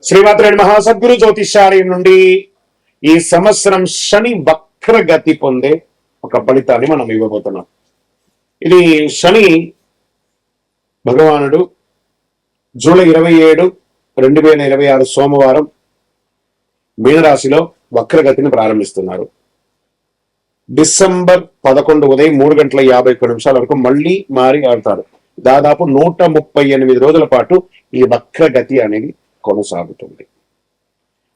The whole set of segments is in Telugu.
శ్రీమాత్రే నమః. సద్గురు జ్యోతిష్యాలయం నుండి ఈ సంవత్సరం శని వక్రగతి పొందే ఒక ఫలితాన్ని మనం ఇవ్వబోతున్నాం. ఇది శని భగవానుడు జూలై 27, 2026 సోమవారం మీనరాశిలో వక్రగతిని ప్రారంభిస్తున్నారు. డిసెంబర్ 11 ఉదయం 3:51 వరకు మళ్ళీ మారి ఆడతారు. దాదాపు 138 రోజుల పాటు ఈ వక్రగతి అనేది కొనసాగుతుంది.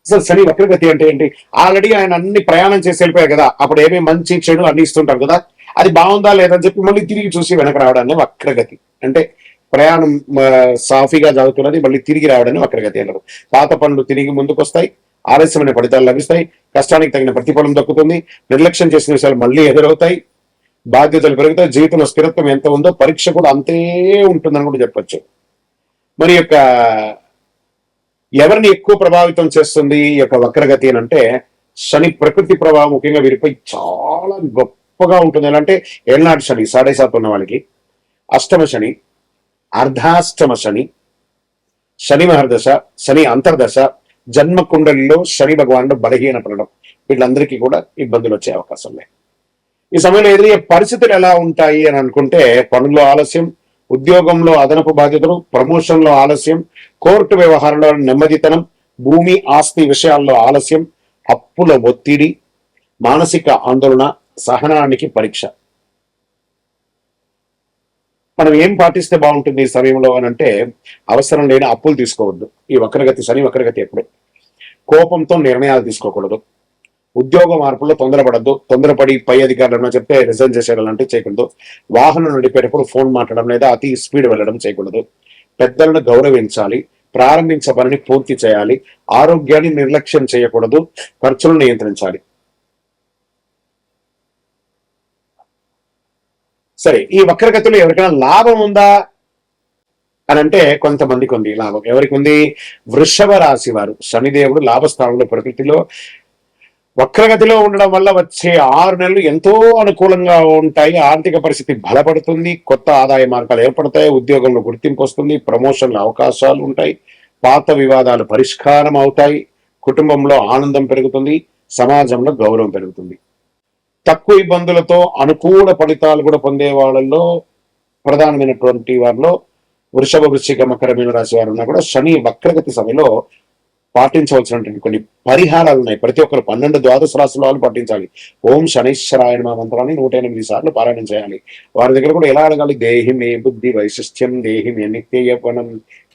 అసలు శని వక్రగతి అంటే ఏంటి? ఆల్రెడీ ఆయన అన్ని ప్రయాణం చేసి వెళ్ళిపోయారు కదా, అప్పుడు ఏమేమి మంచి చెడు అన్ని ఇస్తుంటారు కదా, అది బాగుందా లేదని చెప్పి మళ్ళీ తిరిగి చూసి వెనక రావడాన్ని వక్రగతి అంటే. ప్రయాణం సాఫీగా జరుగుతున్నది, మళ్ళీ తిరిగి రావడాన్ని వక్రగతి అంటారు. పాత పనులు తిరిగి ముందుకు వస్తాయి, ఆలస్యమైన ఫలితాలు లభిస్తాయి, కష్టానికి తగిన ప్రతిఫలం దక్కుతుంది, నిర్లక్ష్యం చేసిన విషయాలు మళ్ళీ ఎదురవుతాయి, బాధ్యతలు పెరుగుతాయి, జీవితంలో స్థిరత్వం ఎంత ఉందో పరీక్ష కూడా అంతే ఉంటుందని కూడా చెప్పచ్చు. మరి యొక్క ఎవరిని ఎక్కువ ప్రభావితం చేస్తుంది ఈ యొక్క వక్రగతి అని అంటే, శని ప్రకృతి ప్రభావం ముఖ్యంగా వీరిపై చాలా గొప్పగా ఉంటుంది. ఎలా అంటే ఏళ్ళనాటి శని 7.5 ఉన్న వాళ్ళకి, అష్టమ శని, అర్ధాష్టమ శని, శని మహర్దశ, శని అంతర్దశ, జన్మ కుండలిలో శని భగవానుడు బలహీన పడడం, వీళ్ళందరికీ కూడా ఇబ్బందులు వచ్చే అవకాశం లేదు. ఈ సమయంలో ఎదురయ్యే పరిస్థితులు ఎలా ఉంటాయి అని అనుకుంటే, పనుల్లో ఆలస్యం, ఉద్యోగంలో అదనపు బాధ్యతలు, ప్రమోషన్లో ఆలస్యం, కోర్టు వ్యవహారంలో నెమ్మదితనం, భూమి ఆస్తి విషయాల్లో ఆలస్యం, అప్పుల ఒత్తిడి, మానసిక ఆందోళన, సహనానికి పరీక్ష. మనం ఏం పాటిస్తే బాగుంటుంది ఈ సమయంలో అని అంటే, అవసరం లేని అప్పులు తీసుకోవద్దు. ఈ వక్రగతి శని వక్రగతి ఎప్పుడు కోపంతో నిర్ణయాలు తీసుకోకూడదు, ఉద్యోగ మార్పుల్లో తొందరపడద్దు, తొందరపడి పై అధికారులను చెప్తే రిజైన్ చేసేయాలంటే చేయకూడదు, వాహనం నడిపేటప్పుడు ఫోన్ మాట్లాడడం లేదా అతి స్పీడ్ వెళ్ళడం చేయకూడదు, పెద్దలను గౌరవించాలి, ప్రారంభించే పనిని పూర్తి చేయాలి, ఆరోగ్యాన్ని నిర్లక్ష్యం చేయకూడదు, ఖర్చులను నియంత్రించాలి. సరే, ఈ వక్రగతిలో ఎవరికైనా లాభం ఉందా అని అంటే కొంతమందికి ఉంది లాభం. ఎవరికి ఉంది? వృషభ రాశి వారు. శనిదేవుడు లాభస్థానంలో ప్రకృతిలో వక్రగతిలో ఉండడం వల్ల వచ్చే 6 నెలలు ఎంతో అనుకూలంగా ఉంటాయి. ఆర్థిక పరిస్థితి బలపడుతుంది, కొత్త ఆదాయ మార్గాలు ఏర్పడతాయి, ఉద్యోగంలో గుర్తింపు వస్తుంది, ప్రమోషన్ల అవకాశాలు ఉంటాయి, పాత వివాదాలు పరిష్కారం అవుతాయి, కుటుంబంలో ఆనందం పెరుగుతుంది, సమాజంలో గౌరవం పెరుగుతుంది. తక్కువ ఇబ్బందులతో అనుకూల ఫలితాలు కూడా పొందే వాళ్ళల్లో ప్రధానమైనటువంటి వారిలో వృషభ, వృశ్చిక, మకర, మీన రాశి వారు ఉన్నా కూడా శని వక్రగతి సమయంలో పాటించవలసినటువంటి కొన్ని పరిహారాలు ఉన్నాయి. ప్రతి ఒక్కరు 12 ద్వాదశ రాశుల వాళ్ళు పాటించాలి. ఓం శనైశ్వరాయ నమః మంత్రాన్ని 108 సార్లు పారాయణం చేయాలి. వారి దగ్గర కూడా ఎలా అడగాలి? దేహి మే బుద్ధి వైశిష్ట్యం, దేహి మే నిత్య యవ్వనం,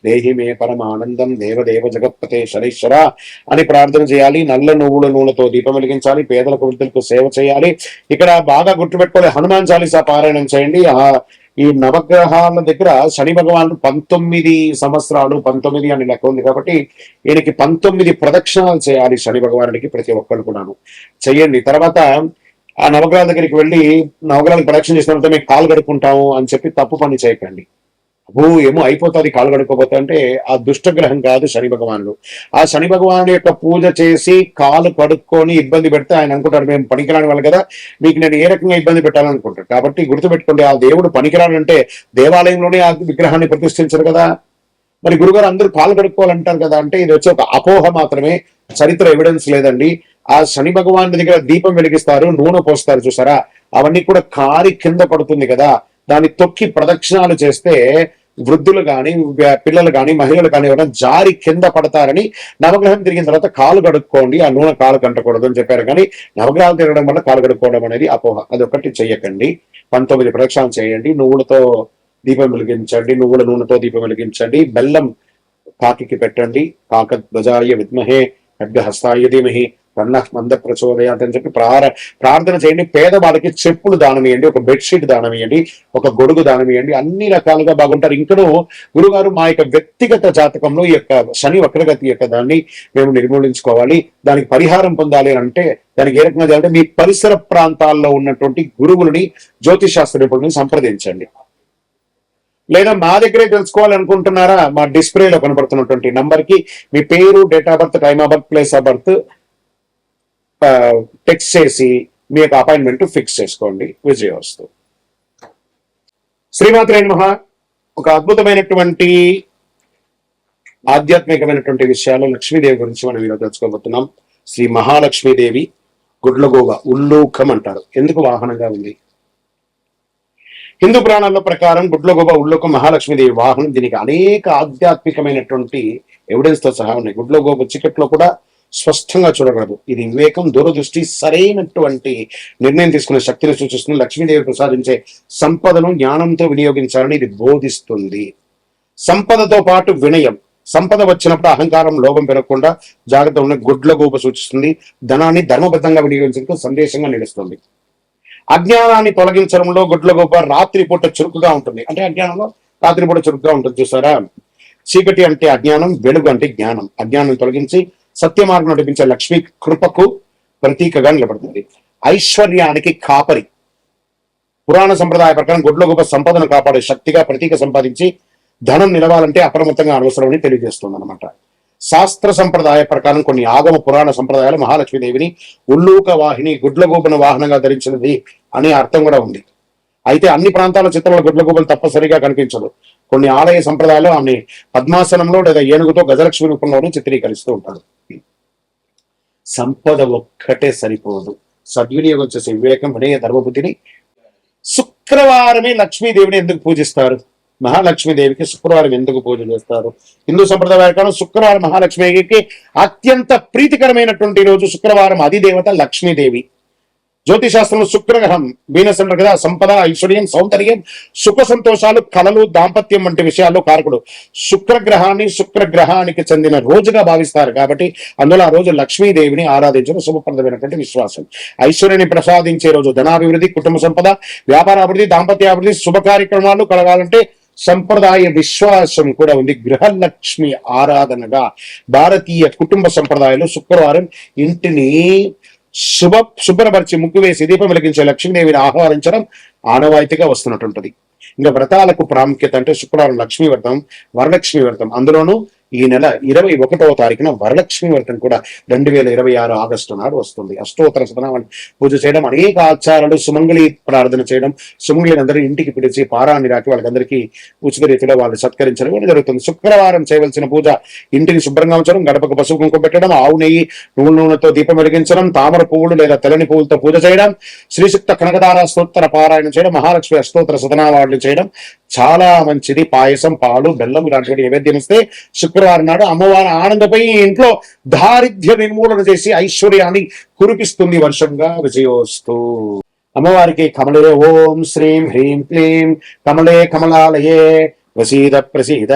దేహి మే పరమానందం, దేవదేవ జగత్పతే శనైశ్వర అని ప్రార్థన చేయాలి. నల్ల నువ్వుల నూనెతో దీపం వెలిగించాలి, పేదలకు వృద్ధులకు సేవ చేయాలి. ఇక్కడ బాగా గుర్తుపెట్టుకోవాలి, హనుమాన్ చాలీసా పారాయణం చేయండి. ఈ నవగ్రహాల దగ్గర శని భగవానుడు 19 సంవత్సరాలు, 19 అని లెక్క ఉంది కాబట్టి ఈయనకి 19 ప్రదక్షిణాలు చేయాలి శని భగవానుడికి. ప్రతి ఒక్కరు కూడాను చెయ్యండి. తర్వాత ఆ నవగ్రహాల దగ్గరికి వెళ్ళి నవగ్రహాలకు ప్రదక్షిణ చేసిన తర్వాత మేము కాలు కడుక్కుంటాము అని చెప్పి తప్పు పని చేయకండి. ఏమో అయిపోతుంది కాలు కడుక్కోపోతా అంటే, ఆ దుష్టగ్రహం కాదు శని భగవానుడు. ఆ శని భగవానుడు యొక్క పూజ చేసి కాలు కడుక్కొని ఇబ్బంది పెడితే ఆయన అనుకుంటాడు మేము పనికిరాని వాళ్ళు కదా, మీకు నేను ఏ రకంగా ఇబ్బంది పెట్టాలనుకుంటాడు. కాబట్టి గుర్తుపెట్టుకోండి, ఆ దేవుడు పనికిరానంటే దేవాలయంలోనే ఆ విగ్రహాన్ని ప్రతిష్ఠించరు కదా. మరి గురుగారు అందరూ కాలు కడుక్కోవాలంటారు కదా అంటే, ఇది వచ్చి ఒక అపోహ మాత్రమే, చరిత్ర ఎవిడెన్స్ లేదండి. ఆ శని భగవానుడి దగ్గర దీపం వెలిగిస్తారు, నూనె పోస్తారు చూసారా, అవన్నీ కూడా కారి కింద పడుతుంది కదా, దాన్ని తొక్కి ప్రదక్షిణాలు చేస్తే వృద్ధులు కానీ, పిల్లలు కానీ, మహిళలు కానీ ఎవరైనా జారి కింద పడతారని నవగ్రహం తిరిగిన తర్వాత కాలు కడుక్కోండి, ఆ నూనె కాలు కంటకూడదు అని చెప్పారు. కానీ నవగ్రహాలు తిరగడం వల్ల కాలు కడుక్కోవడం అనేది అపోహ, అదొకటి చెయ్యకండి. 19 ప్రదక్షిణాలు చేయండి, నువ్వులతో దీపం వెలిగించండి, నువ్వుల నూనెతో దీపం వెలిగించండి, బెల్లం కాకి పెట్టండి, కాకధ్వజాయ విద్మహే ఖడ్గహస్తాయ ధీమహి తన్నః మంద ప్రచోదయాత్ అని చెప్పి ప్రార్థన చేయండి. పేదవాళ్ళకి చెప్పులు దానం ఇవ్వండి, ఒక బెడ్షీట్ దానం ఇవ్వండి, ఒక గొడుగు దానం ఇవ్వండి, అన్ని రకాలుగా బాగుంటారు. ఇంకనూ గురుగారు మా యొక్క వ్యక్తిగత జాతకంలో ఈ యొక్క శని వక్రగతి యొక్క దాన్ని మేము నిర్మూలించుకోవాలి, దానికి పరిహారం పొందాలి అని అంటే దానికి ఏ రకంగా చేయాలంటే మీ పరిసర ప్రాంతాల్లో ఉన్నటువంటి గురువులని, జ్యోతిషాస్త్ర నిపుణులని సంప్రదించండి. లేదా మా దగ్గరే తెలుసుకోవాలనుకుంటున్నారా, మా డిస్ప్లేలో కనబడుతున్నటువంటి నంబర్ కి మీ పేరు, date of birth, time of birth, place of birth text చేసి మీ యొక్క అపాయింట్మెంట్ ఫిక్స్ చేసుకోండి. విజయవస్తు. శ్రీమాత్రే నమః. ఒక అద్భుతమైనటువంటి ఆధ్యాత్మికమైనటువంటి విషయాలు లక్ష్మీదేవి గురించి మనం ఈరోజు తెలుసుకోబోతున్నాం. శ్రీ మహాలక్ష్మీదేవి గుడ్లగూబ ఉల్లూకం అంటారు. ఎందుకు వాహనంగా ఉంది? హిందూ పురాణాల ప్రకారం గుడ్లగూబ ఉల్లూకం మహాలక్ష్మీదేవి వాహనం. దీనికి అనేక ఆధ్యాత్మికమైనటువంటి ఎవిడెన్స్ తో సహా ఉన్నాయి. గుడ్లగూబ చీకట్లో కూడా స్పష్టంగా చూడగలదు. ఇది వివేకం, దూరదృష్టి, సరైనటువంటి నిర్ణయం తీసుకునే శక్తిని సూచిస్తుంది. లక్ష్మీదేవి ప్రసాదించే సంపదను జ్ఞానంతో వినియోగించాలని ఇది బోధిస్తుంది. సంపదతో పాటు వినయం. సంపద వచ్చినప్పుడు అహంకారం, లోభం పెరగకుండా జాగ్రత్త ఉన్న గుడ్లగూబ సూచిస్తుంది. ధనాన్ని ధర్మబద్ధంగా వినియోగించడానికి సందేశంగా నిలుస్తుంది. అజ్ఞానాన్ని తొలగించడంలో గుడ్లగూబ రాత్రిపూట చురుకుగా ఉంటుంది. అంటే అజ్ఞానంలో రాత్రిపూట చురుకుగా ఉంటుంది. చూసారా? చీకటి అంటే అజ్ఞానం, వెలుగు అంటే జ్ఞానం. అజ్ఞానం తొలగించి సత్య మార్గం నడిపించే లక్ష్మి కృపకు ప్రతీకగా నిలబడుతుంది. ఐశ్వర్యానికి కాపరి. పురాణ సంప్రదాయ ప్రకారం గుడ్లగూబ సంపదను కాపాడే శక్తిగా ప్రతీక సంపాదించి ధనం నిలవాలంటే అప్రమత్తంగా అవసరమని తెలియజేస్తుంది అనమాట. శాస్త్ర సంప్రదాయ ప్రకారం కొన్ని ఆగమ పురాణ సంప్రదాయాలు మహాలక్ష్మీదేవిని ఉల్లూక వాహిని, గుడ్లగూబను వాహనంగా ధరించినది అనే అర్థం కూడా ఉంది. అయితే అన్ని ప్రాంతాల చిత్రంలో గుడ్లగూబలు తప్పనిసరిగా కనిపించదు. కొన్ని ఆలయ సంప్రదాయాలు ఆమె పద్మాసనంలో లేదా ఏనుగుతో గజలక్ష్మి రూపంలోనే చిత్రీకరిస్తూ ఉంటారు. సంపద ఒక్కటే సరిపోదు, సద్వినియోగం చేసే వివేకం, వినయ, ధర్మబుద్ధిని. శుక్రవారమే లక్ష్మీదేవిని ఎందుకు పూజిస్తారు? మహాలక్ష్మీదేవికి శుక్రవారం ఎందుకు పూజ చేస్తారు? హిందూ సంప్రదాయ ప్రకారం శుక్రవారం మహాలక్ష్మీదేవికి అత్యంత ప్రీతికరమైనటువంటి రోజు. శుక్రవారం అధిదేవత లక్ష్మీదేవి. జ్యోతిశాస్త్రంలో శుక్రగ్రహం వీనస్ అంటారు కదా, సంపద, ఐశ్వర్యం, సౌందర్యం, సుఖ సంతోషాలు, కళలు, దాంపత్యం వంటి విషయాల్లో కారకుడు. శుక్రగ్రహానికి చెందిన రోజుగా భావిస్తారు కాబట్టి అందులో ఆ రోజు లక్ష్మీదేవిని ఆరాధించడం శుభప్రదమైనటువంటి విశ్వాసం. ఐశ్వర్యాన్ని ప్రసాదించే రోజు. ధనాభివృద్ధి, కుటుంబ సంపద, వ్యాపారాభివృద్ధి, దాంపత్యాభివృద్ధి, శుభ కార్యక్రమాలు కలగాలంటే సంప్రదాయ విశ్వాసం కూడా ఉంది. గృహలక్ష్మి ఆరాధనగా భారతీయ కుటుంబ సంప్రదాయంలో శుక్రవారం ఇంటిని శుభ్రపరిచి ముగ్గు వేసి దీపం వెలిగించే లక్ష్మీదేవిని ఆహ్వానించడం ఆనవాయితీగా వస్తున్నట్టుంటది. ఇంకా వ్రతాలకు ప్రాముఖ్యత అంటే శుక్రవారం లక్ష్మీ వ్రతం, వరలక్ష్మి వ్రతం. అందులోనూ ఈ నెల 21వ తారీఖున వరలక్ష్మి వ్రతం కూడా 2026 ఆగస్టు నాడు వస్తుంది. అష్టోత్తర శతనామాన్ని పూజ చేయడం, అనేక ఆచారాలు, సుమంగళి ప్రార్థన చేయడం, సుమంగళిని అందరూ ఇంటికి పిలిచి పారాన్ని రాకి వాళ్ళకందరికీ ఉచిత రీతిలో వాళ్ళు సత్కరించడం కూడా జరుగుతుంది. శుక్రవారం చేయవలసిన పూజ: ఇంటిని శుభ్రంగా ఉంచడం, గడపకు పసుపు కుంకుమ పెట్టడం, ఆవు నెయ్యి, నువ్వుల నూనెతో దీపం వెలిగించడం, తామర పువ్వులు లేదా తెల్లని పువ్వులతో పూజ చేయడం, శ్రీశుక్త కనకదార స్తోత్ర పారాయణం చేయడం, మహాలక్ష్మి అష్టోత్తర శతనామాలు చేయడం చాలా మంచిది. పాయసం, పాలు, బెల్లం ఇలాంటి నైవేద్యం ఇస్తే శుక్రవారం నాడు అమ్మవారి ఆనందపోయి ఇంట్లో దారిద్ర్య నిర్మూలన చేసి ఐశ్వర్యాన్ని కురిపిస్తుంది. వర్షంగా విజయోస్తు. అమ్మవారికి కమలే ఓం శ్రీం హ్రీం క్లీం కమలే కమలాలయే ప్రసీద ప్రసీద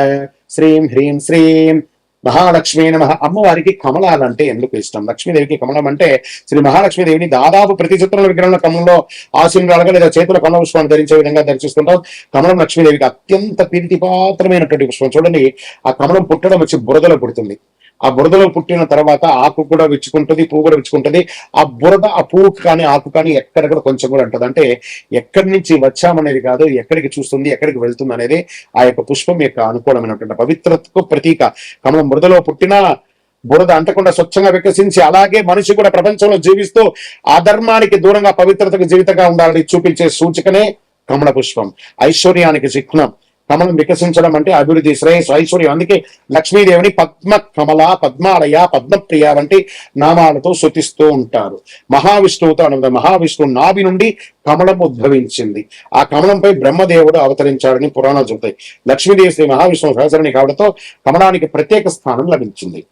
శ్రీం హ్రీం శ్రీం మహాలక్ష్మీ నమః. అమ్మవారికి కమలాలంటే ఎందుకు ఇష్టం? లక్ష్మీదేవికి కమలం అంటే శ్రీ మహాలక్ష్మీదేవిని దాదాపు ప్రతి చిత్రంలో విగ్రహంలో కమలంలో ఆశీనురాలుగా లేదా చేతుల కమల పుష్పాన్ని ధరించే విధంగా దర్శిస్తుంటాం. కమలం లక్ష్మీదేవికి అత్యంత ప్రీతిపాత్రమైనటువంటి పుష్పం. చూడండి, ఆ కమలం పుట్టడం వచ్చి బురదలో పుడుతుంది. ఆ బురదలో పుట్టిన తర్వాత ఆకు కూడా విచ్చుకుంటుంది, పువ్వు కూడా విచ్చుకుంటుంది. ఆ బురద ఆ పువ్వు కానీ ఆకు కానీ ఎక్కడ కూడా కొంచెం కూడా ఉంటుంది. అంటే ఎక్కడి నుంచి వచ్చామనేది కాదు, ఎక్కడికి చూస్తుంది, ఎక్కడికి వెళ్తుంది అనేది ఆ యొక్క పుష్పం యొక్క అనుకూలమైనటువంటి పవిత్రతకు ప్రతీక. కమలం బురదలో పుట్టినా బురద అంటకుండా స్వచ్ఛంగా వికసించి అలాగే మనిషి కూడా ప్రపంచంలో జీవిస్తూ అధర్మానికి దూరంగా పవిత్రతకు జీవితంగా ఉండాలని చూపించే సూచికనే కమల పుష్పం. ఐశ్వర్యానికి చిహ్నం. కమలం వికసించడం అంటే అభివృద్ధి, శ్రేయస్సు, ఐశ్వర్యం. అందుకే లక్ష్మీదేవిని పద్మ కమల, పద్మాలయ, పద్మప్రియ వంటి నామాలతో స్తుతిస్తూ ఉంటారు. మహావిష్ణువుతో అనగా మహావిష్ణువు నాభి నుండి కమలం ఉద్భవించింది. ఆ కమలంపై బ్రహ్మదేవుడు అవతరించాడని పురాణాలు చెబుతాయి. లక్ష్మీదేవి శ్రీ మహావిష్ణువు సహచరణి కావడంతో కమలానికి ప్రత్యేక స్థానం లభించింది.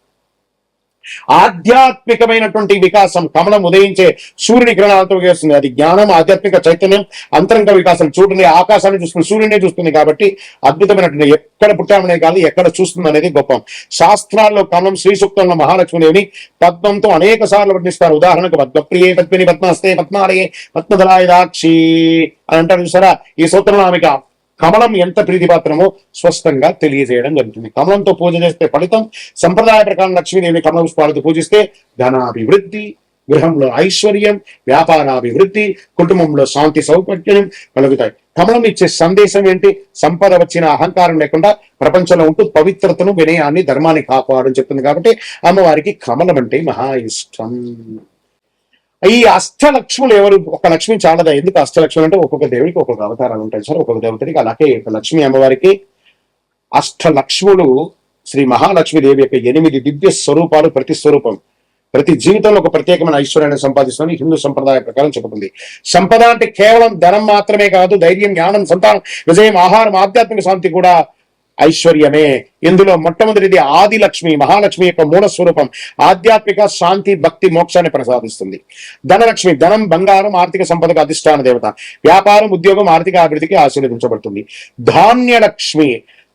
ఆధ్యాత్మికమైనటువంటి వికాసం. కమలం ఉదయించే సూర్యుని కిరణాలతో వేస్తుంది. అది జ్ఞానం, ఆధ్యాత్మిక చైతన్యం, అంతరంగ వికాసం. చూడండి, ఆకాశాన్ని చూస్తుంది, సూర్యునే చూస్తుంది కాబట్టి అద్భుతమైనటువంటి ఎక్కడ పుట్టామనేది కాదు, ఎక్కడ చూస్తుంది అనేది గొప్ప. శాస్త్రాల్లో కమలం శ్రీ సూక్తంలో మహాలక్ష్మీదేవిని పద్మంతో అనేక సార్లు వర్ణిస్తారు. ఉదాహరణకు పద్మప్రియే పద్మిని పద్మహస్తే పద్మాలయే పద్మధలాయ దాక్షి అని అంటారు. చూసారా? ఈ సూత్రంలో ఆమెకు కమలం ఎంత ప్రీతిపాత్రమో స్పష్టంగా తెలియజేయడం జరుగుతుంది. కమలంతో పూజ చేస్తే ఫలితం. సంప్రదాయ ప్రకారం లక్ష్మీదేవిని కమల పుష్పాలతో పూజిస్తే ధనాభివృద్ధి, గృహంలో ఐశ్వర్యం, వ్యాపారాభివృద్ధి, కుటుంబంలో శాంతి సౌకర్యం కలుగుతాయి. కమలం ఇచ్చే సందేశం ఏంటి? సంపద వచ్చిన అహంకారం లేకుండా ప్రపంచంలో ఉంటూ పవిత్రతను, వినయాన్ని, ధర్మాన్ని కాపాడని చెప్తుంది. కాబట్టి అమ్మవారికి కమలం అంటే మహా ఇష్టం. ఈ అష్టలక్ష్ములు ఎవరు? ఒక లక్ష్మి చాలదా? ఎందుకు అష్టలక్ష్ములు అంటే ఒక్కొక్క దేవుడికి ఒక్కొక్క అవతారాలు ఉంటాయి సార్, ఒక్కొక్క దేవతడికి. అలాగే లక్ష్మీ అమ్మవారికి అష్టలక్ష్ములు శ్రీ మహాలక్ష్మీదేవి యొక్క 8 దివ్య స్వరూపాలు, ప్రతి స్వరూపం ప్రతి జీవితంలో ఒక ప్రత్యేకమైన ఐశ్వర్యాన్ని సంపాదిస్తుందని హిందూ సంప్రదాయ ప్రకారం చెబుతుంది. సంపద అంటే కేవలం ధనం మాత్రమే కాదు, ధైర్యం, జ్ఞానం, సంతానం, విజయం, ఆహారం, ఆధ్యాత్మిక శాంతి కూడా ఐశ్వర్యమే. ఇందులో మొట్టమొదటిది ఆదిలక్ష్మి, మహాలక్ష్మి యొక్క మూల స్వరూపం. ఆధ్యాత్మిక శాంతి, భక్తి, మోక్షాన్ని ప్రసాదిస్తుంది. ధనలక్ష్మి, ధనం, బంగారం, ఆర్థిక సంపదకు అధిష్టాన దేవత. వ్యాపారం, ఉద్యోగం, ఆర్థిక అభివృద్ధికి ఆశీర్వదించబడుతుంది. ధాన్యలక్ష్మి,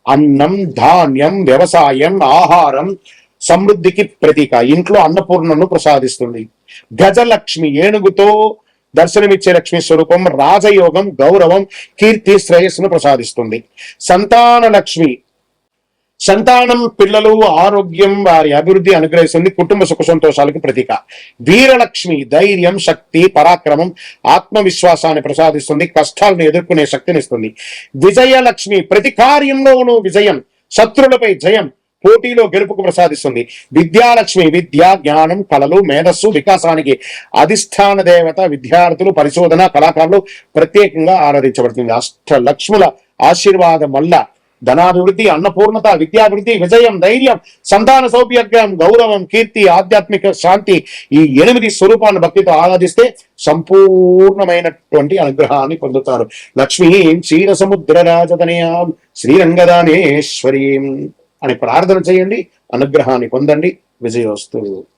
అన్నం, ధాన్యం, వ్యవసాయం, ఆహారం, సమృద్ధికి ప్రతీక. ఇంట్లో అన్నపూర్ణను ప్రసాదిస్తుంది. గజలక్ష్మి, ఏనుగుతో దర్శనమిచ్చే లక్ష్మి స్వరూపం. రాజయోగం, గౌరవం, కీర్తి, శ్రేయస్సును ప్రసాదిస్తుంది. సంతాన లక్ష్మి, సంతానం, పిల్లలు, ఆరోగ్యం, వారి అభివృద్ధి అనుగ్రహిస్తుంది. కుటుంబ సుఖ సంతోషాలకు ప్రతీక. వీరలక్ష్మి, ధైర్యం, శక్తి, పరాక్రమం, ఆత్మవిశ్వాసాన్ని ప్రసాదిస్తుంది. కష్టాలను ఎదుర్కొనే శక్తినిస్తుంది. విజయలక్ష్మి, ప్రతి కార్యంలోనూ విజయం, శత్రులపై జయం, పోటీలో గెలుపుకు ప్రసాదిస్తుంది. విద్యాలక్ష్మి, విద్య, జ్ఞానం, కళలు, మేధస్సు, వికాసానికి అధిష్టాన దేవత. విద్యార్థులు, పరిశోధన, కళాకారులు ప్రత్యేకంగా ఆరాధించబడుతుంది. అష్టలక్ష్ముల ఆశీర్వాదం వల్ల ధనాభివృద్ధి, అన్నపూర్ణత, విద్యాభివృద్ధి, విజయం, ధైర్యం, సంతాన సౌభాగ్యం, గౌరవం, కీర్తి, ఆధ్యాత్మిక శాంతి, ఈ 8 స్వరూపాలను భక్తితో ఆరాధిస్తే సంపూర్ణమైనటువంటి అనుగ్రహాన్ని పొందుతారు. లక్ష్మీం క్షీరసముద్ర రాజతనయాం శ్రీరంగదానేశ్వరీం అని ప్రార్థన చేయండి. అనుగ్రహాన్ని పొందండి. విజయోస్తు.